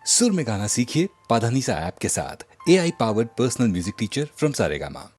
सुर में गाना सीखिए पाधानीसा ऐप के साथ। AI powered personal music teacher from Saregama.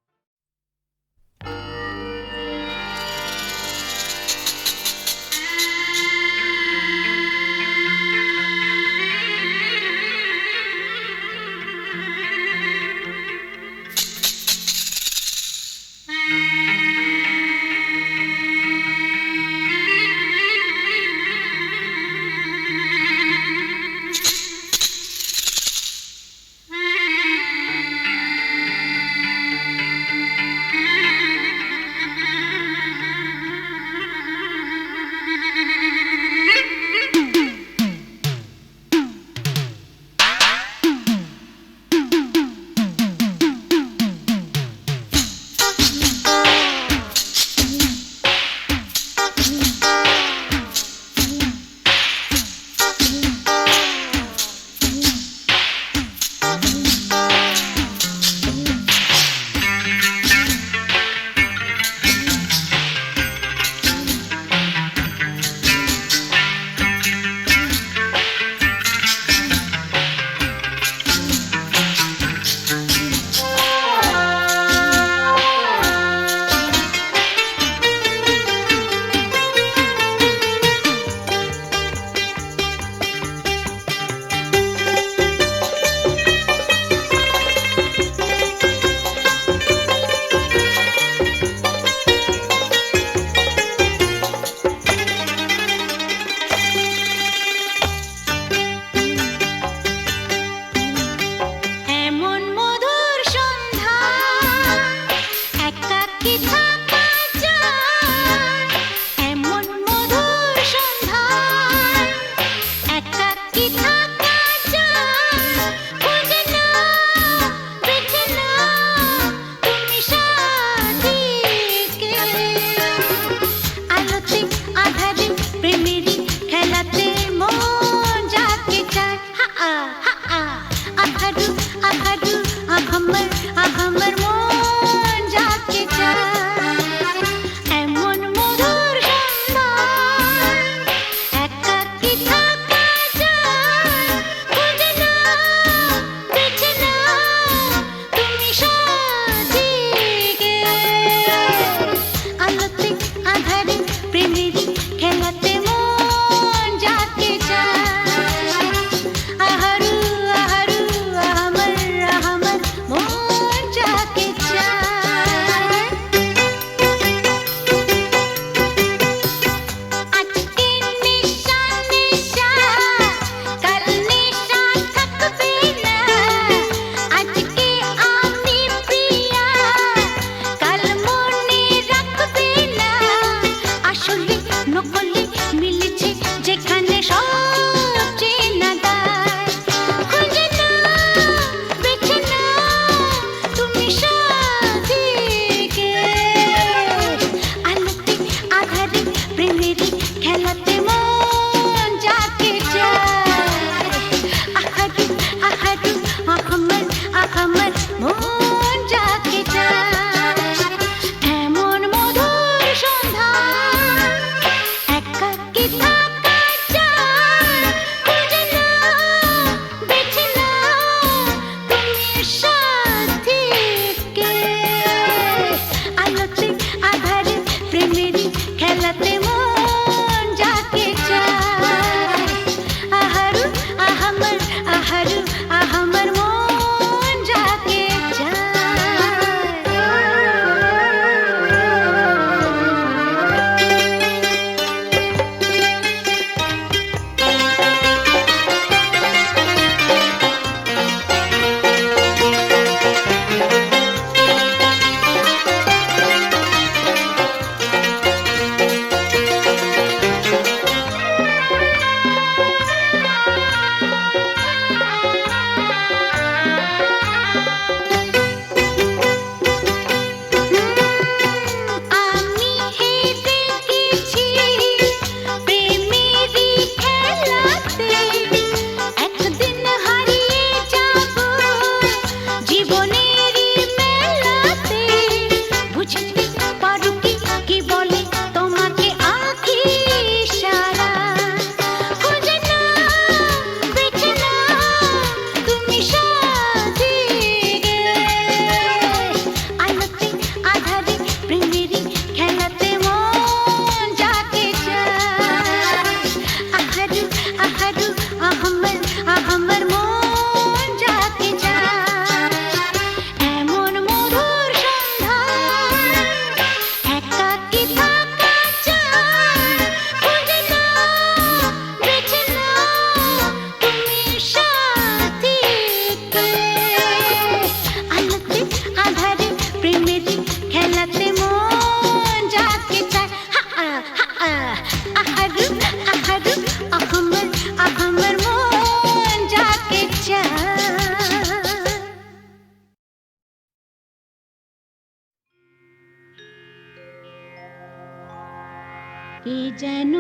কে যেন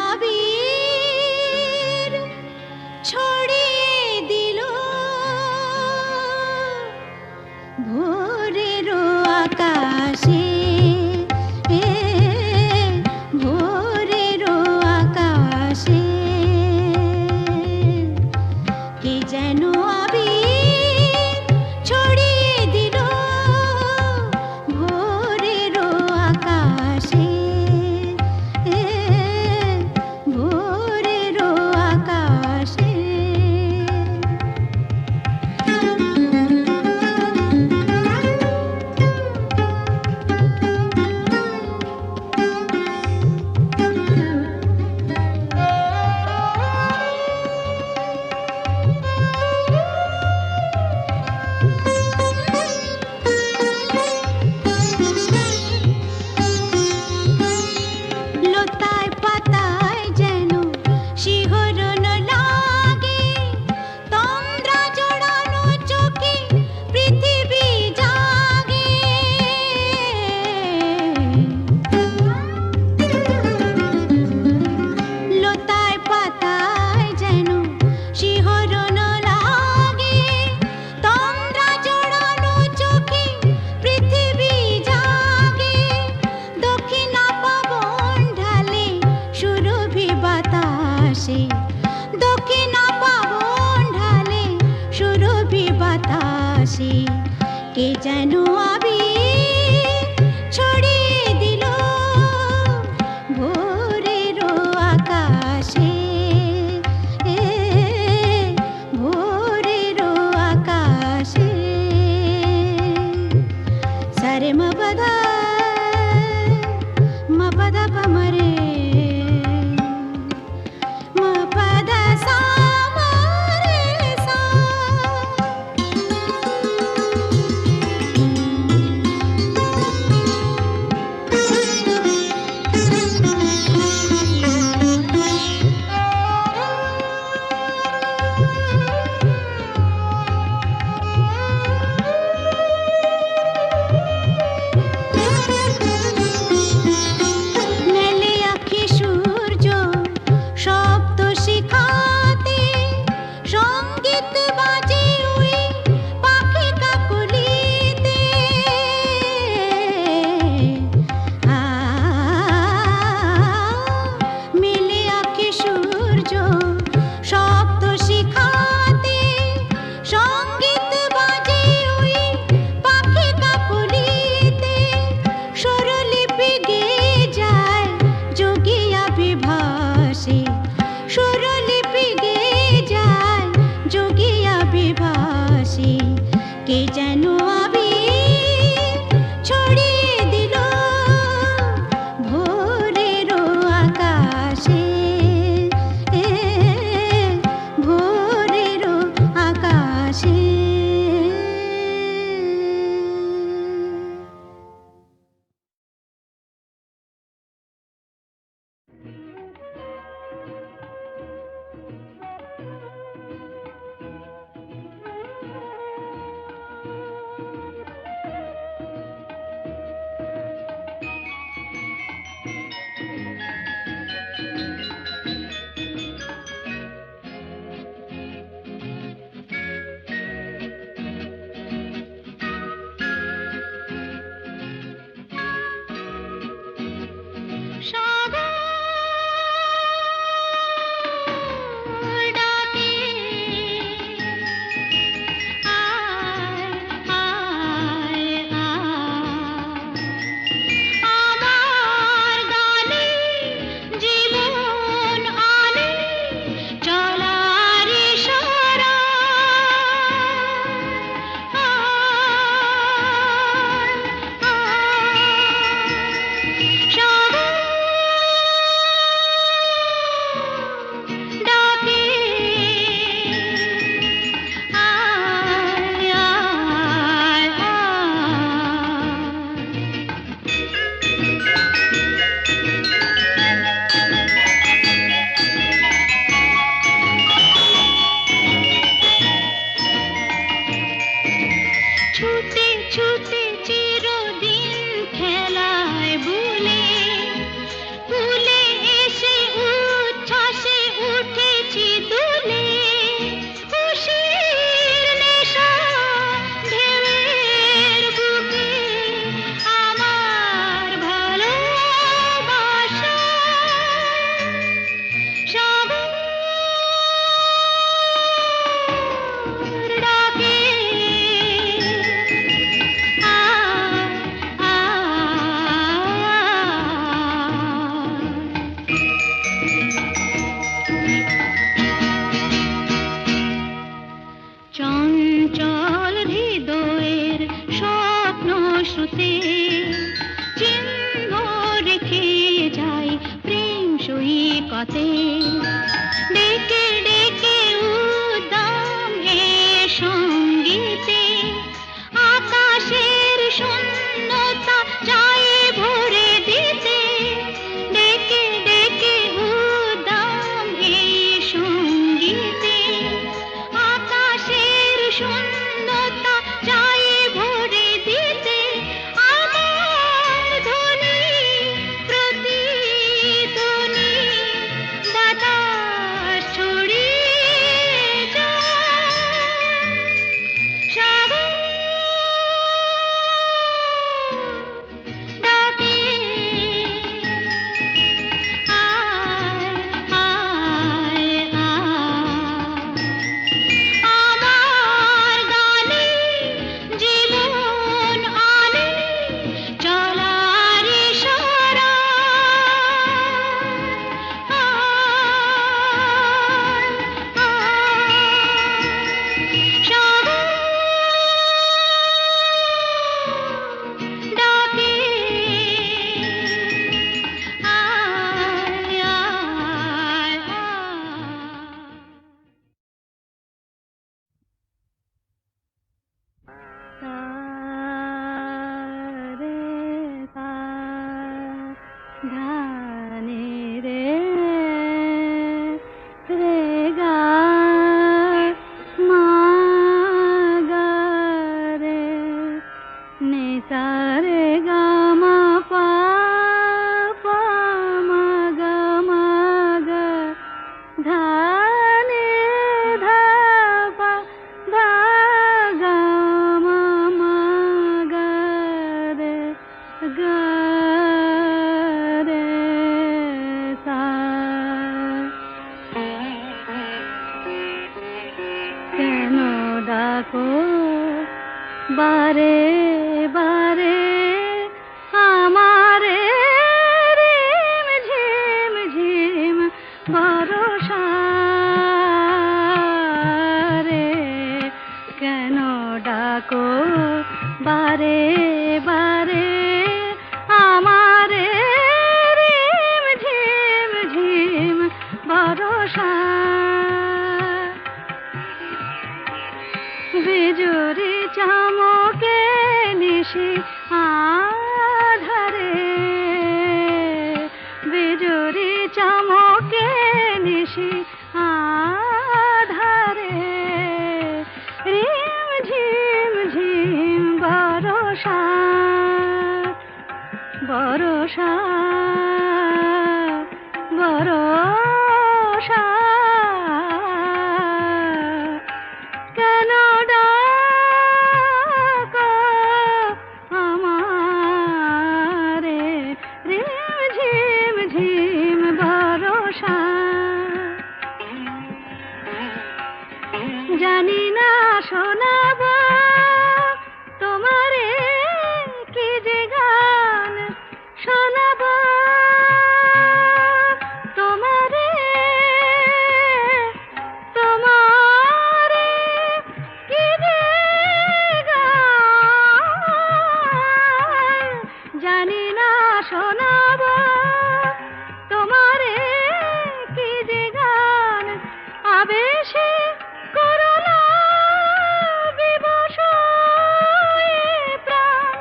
আবির ছড়িয়ে দিল ভোরের আকাশে, ভোরের আকাশে কে যেন আবির ছড়িয়ে দিল ভোরের আকাশে, ভোরের আকাশে। লতায় পাতায় যেন শিহরণ লাগে, তন্দ্রা জড়ানো চোখে পৃথিবী জাগে। লতায় পাতায় যেন শিহরণ লাগে, তন্দ্রা জড়ানো চোখে পৃথিবী জাগে। দক্ষিণা পবন ঢালে সুরভি বাতাসে, দক্ষিণা পবন ঢালে সুরভি বাতাসে কে যেন আবির ছড়িয়ে দিল ভোরের আকাশে, ভোরের আকাশে। সারে মপদা মপদা পমরে মপদা সা মরে সা। মেলে আঁখি সূর্য শব্দ শিখাতে, সঙ্গীত বাজে ওই পাখি কাকলিতে। মেলে আঁখি সূর্য শব্দ শিখাতে, সঙ্গীত বাজে ওই পাখি কাকলিতে। স্বরলিপি গেয়ে যায় যোগিয়া বিভাসে, স্বরলিপি গেয়ে যায় যোগিয়া বিভাসে কে যেন আবির ছড়িয়ে দিল ভোরের আকাশে, ভোরের আকাশে। সাগর ডাকে আয় আয় আয়, আমার গানে জীবন আনে চলার ইশারা। আয় আয় সাগর ডাকে আয় আয় ছুটে ছুটে চিরদিন খেলায় ভুলে ভুলে से चिन्ह রেখে যাই প্রেম সৈকতে ডেকে ডেকে উদ্দাম হে সঙ্গীতে আকাশের শূন্যতা যায় ভরে দিতে ডেকে ডেকে উদ্দাম হে সঙ্গীতে আকাশের শূন্যতা যায় ভরে দিতে আমার ধ্বনি প্রতিধ্বনি বাতাস ছড়িয়ে যায় সাগর ডাকে আয় আয় আয় আমার গানে জীবন আনে চলার ইশারা সাগর ডাকে আয় আয় রে পা ধানে রে রে গা মা গা রে নে সা রে গা মা পা পা মা গা ধা নে ধা পা ধা গা মা গা রে সা কেন ডাকো বারে বারে আমারে রিম ঝিম ঝিম ভরসা রে কেন ডাকো বারে বারে আমারে রিম ঝিম ঝিম ভরসা বিজুরি চমকে নিশি আধারে বিজুরি চমকে নিশি আধারে রিম ঝিম ঝিম বরষা বরষা বরষা কেন ডাকো আমারে রিম ঝিম ঝিম বরষা জানি না শোনাব তোমারে কি যে গান শোনাব তোমারে তোমারে কি যে গান জানি না শোনাব তোমারে কি যে গান আবেশে করোনা বিবশ এ প্রাণ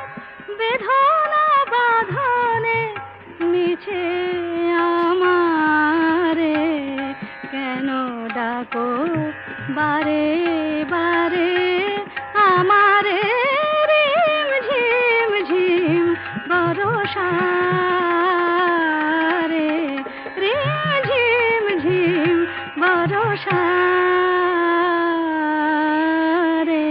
বেদনা বাঁধনে মিছে আমারে কেন ডাকো বারে বারে আমারে রিম ঝিম ঝিম বরষা রে রিম ঝিম ঝিম বরষা রে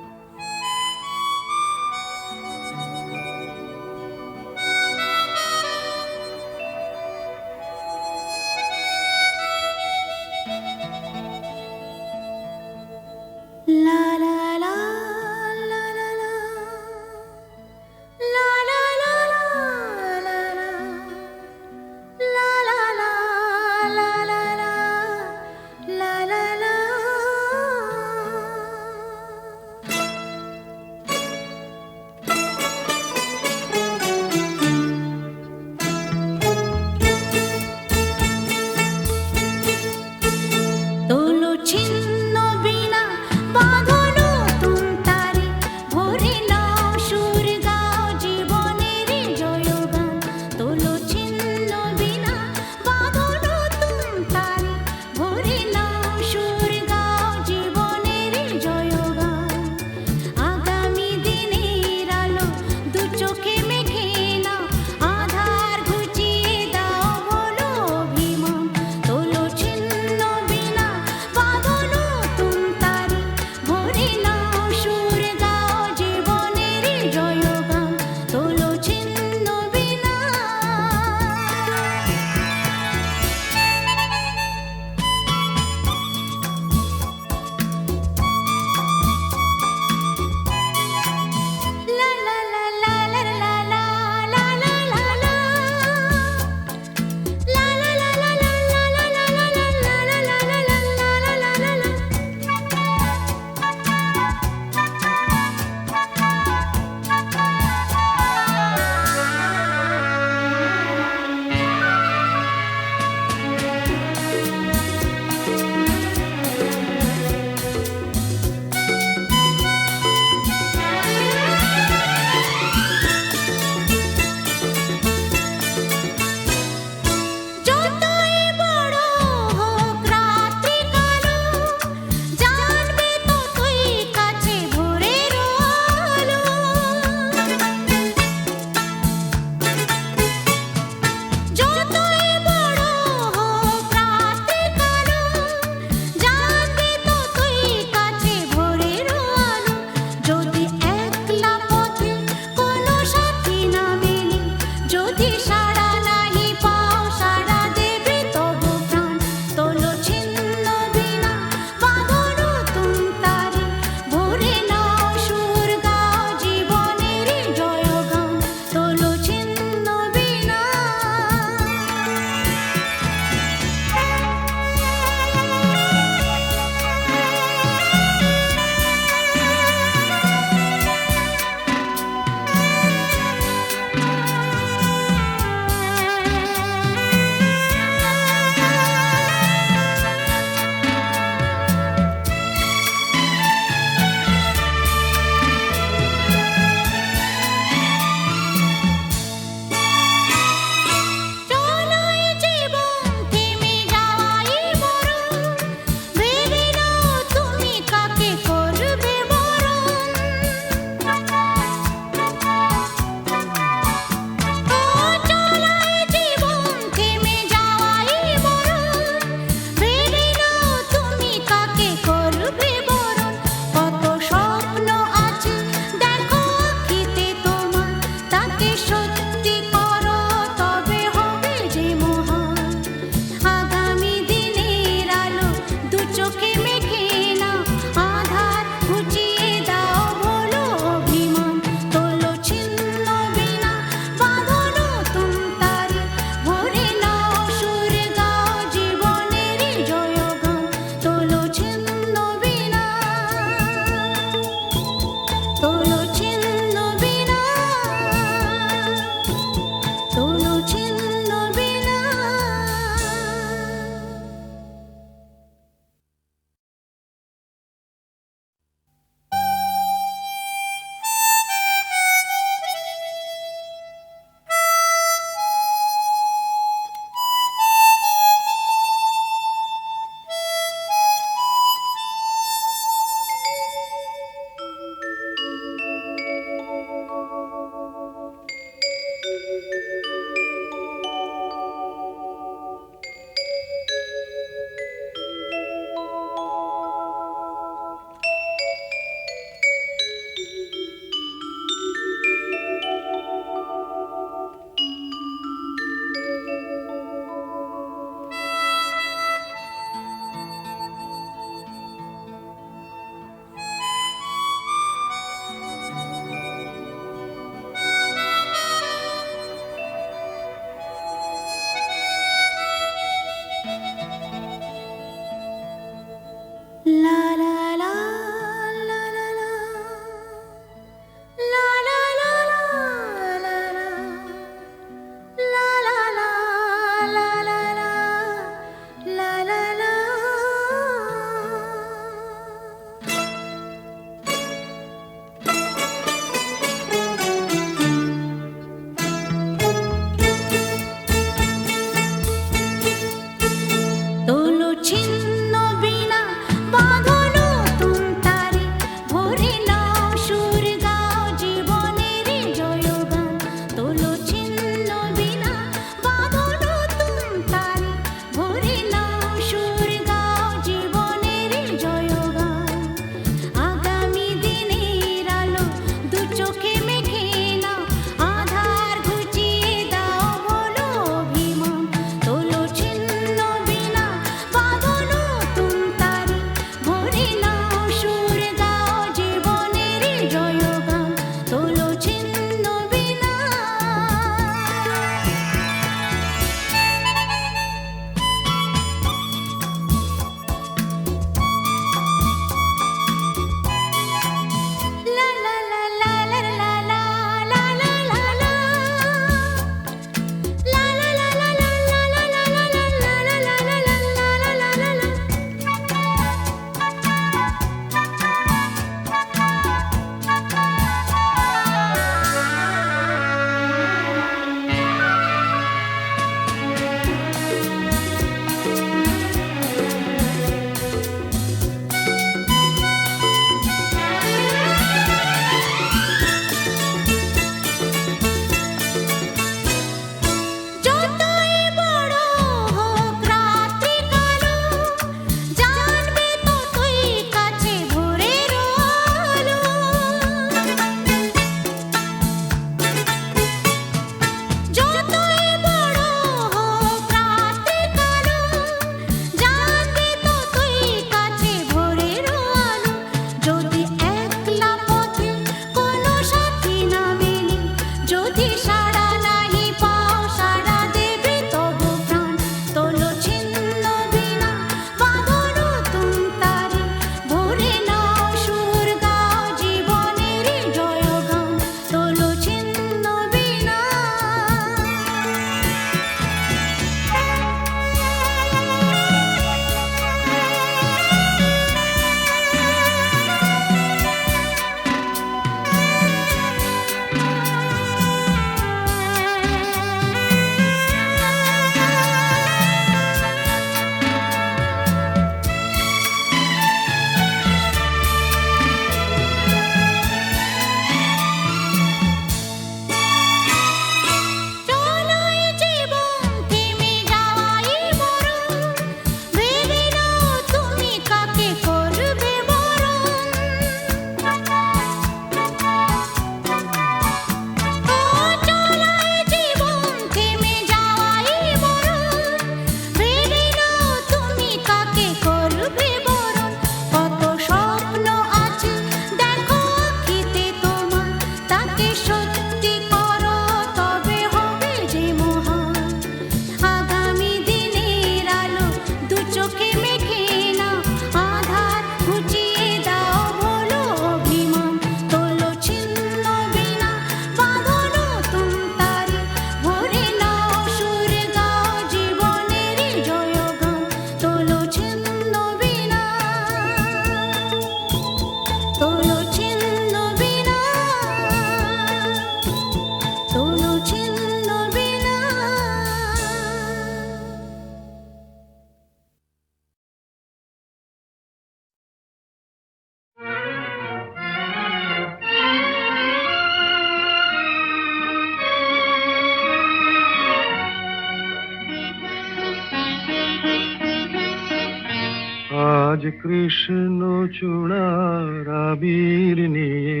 আজ কৃষ্ণ চূড়ার আবির নিয়ে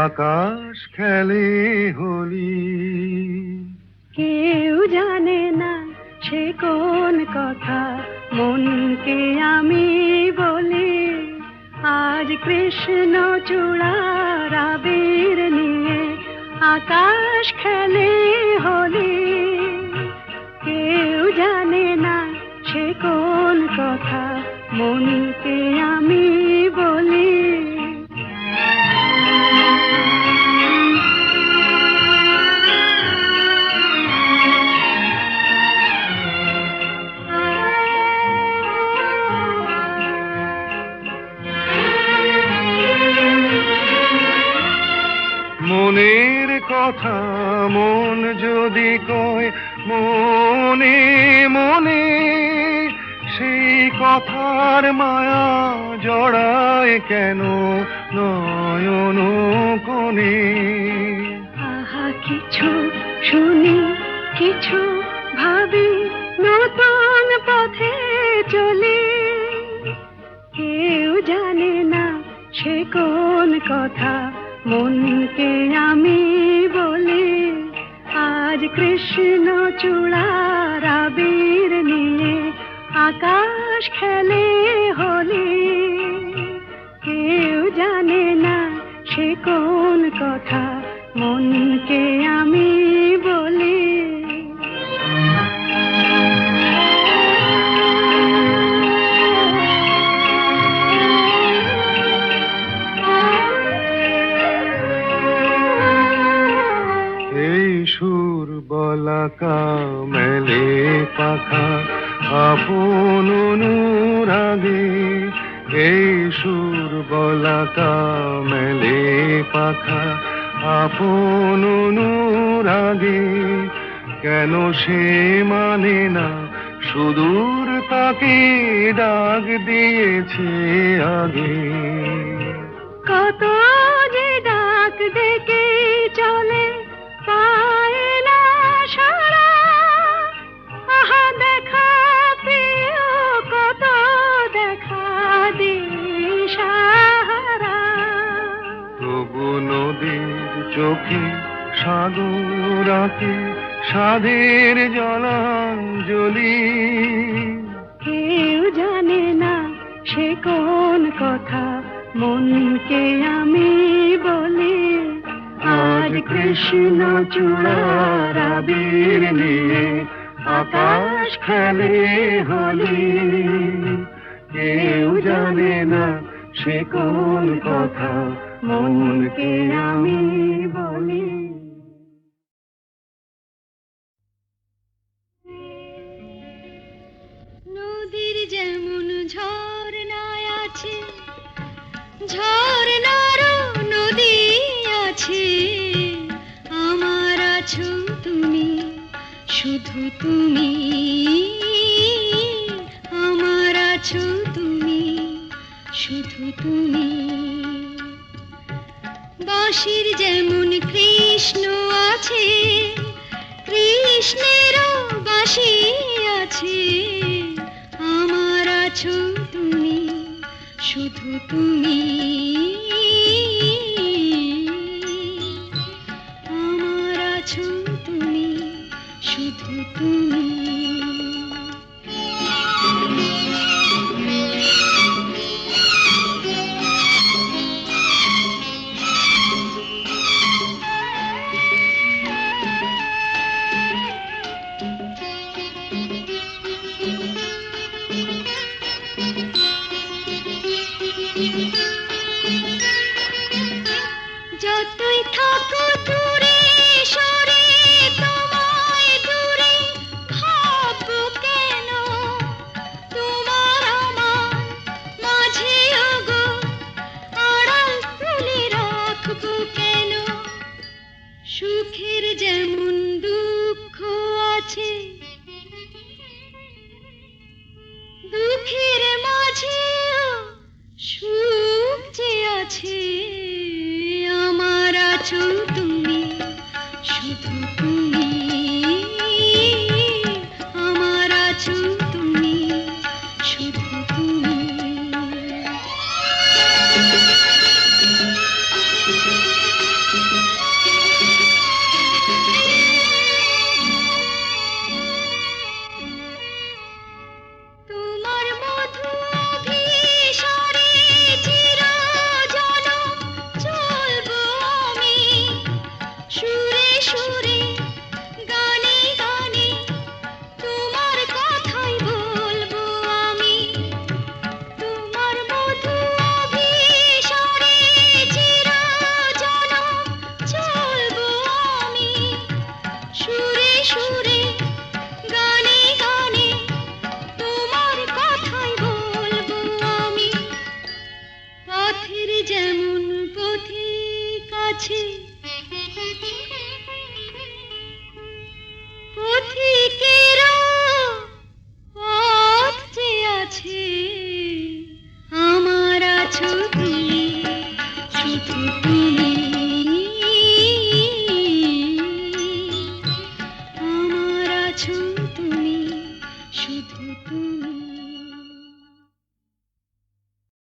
আকাশ খেলে হোলি। কেউ জানে না সে কোন কথা মনকে আমি বলি। আজ কৃষ্ণ চূড়ার আবির নিয়ে আকাশ খেলে হোলি। কেউ জানে না সে কোন কথা মনকে আমি বলি। মনের কথা মন যদি কয় মনে মনে, সেই কথার মায়া জড়ায় কেন নয়ন কোণে। আহা কিছু শুনি কিছু ভাবি নতুন পথে মনকে আমি বলি আজ কৃষ্ণ চূড়ার আবির নিয়ে আকাশ খেলে হোলি। কেউ জানে না সে কোন কথা, মনকে আমি বলি। এই সুর বলাকা মেলে পাখা আপন অনুরাগে, এই সুর বলাকা মেলে পাখা আপন অনুরাগে, কেন সে মানে না সুদূর তাকে ডাক দিয়েছে আগে। কত যে ডাক ডেকে চলে পায় না সারা, আহা দেখা প্রিয় কত দেখা দিশাহারা। তবু নদীর চোখে সাগর আঁকে সাধের জলাঞ্জলি। কেউ জানে না সে কোন কথা, মনকে আমি বলি আজ কৃষ্ণ চূড়ার আবির নিয়ে আকাশ খেলে হোলি। কেউ জানে না সে কোন কথা, মনকে আমি বলি। নদীর যেমন ঝর্ণায় আছে, ঝর্ণারও নদী আছে, আমার আছো তুমি, শুধু তুমি, আমার আছো তুমি, শুধু তুমি। বাঁশির যেমন কৃষ্ণ আছে, কৃষ্ণেরও বাঁশি আছে, আমার আছো তুমি, শুধু তুমি, আমার আছো তুমি, শুধু তুমি। যতই থাকো দূরে সরে, তোমায় দূরে ভাববো কেন, তোমার আমার মাঝে ওগো আড়াল তুলে রাখবো কেন। সুখের যেমন দুঃখ আছে, দুঃখের মাঝেও সুখ যে আছে, আমার আছো তুমি, শুধু তুমি, আমার আছো তুমি, শুধু তুমি। তোমার মধু অভিসারে চিরজনম চলবো আমি, সুরে সুরে গানে গানে তোমার কথাই বলবো আমি। তোমার মধু অভিসারে চিরজনম চলবো আমি, সুরে সুরে গানে গানে তোমার কথাই বলবো আমি। পথের যেমন পথিক আছে, পথিকেরও পথ যে আছে, আমার আছো তুমি, শুধু তুমি।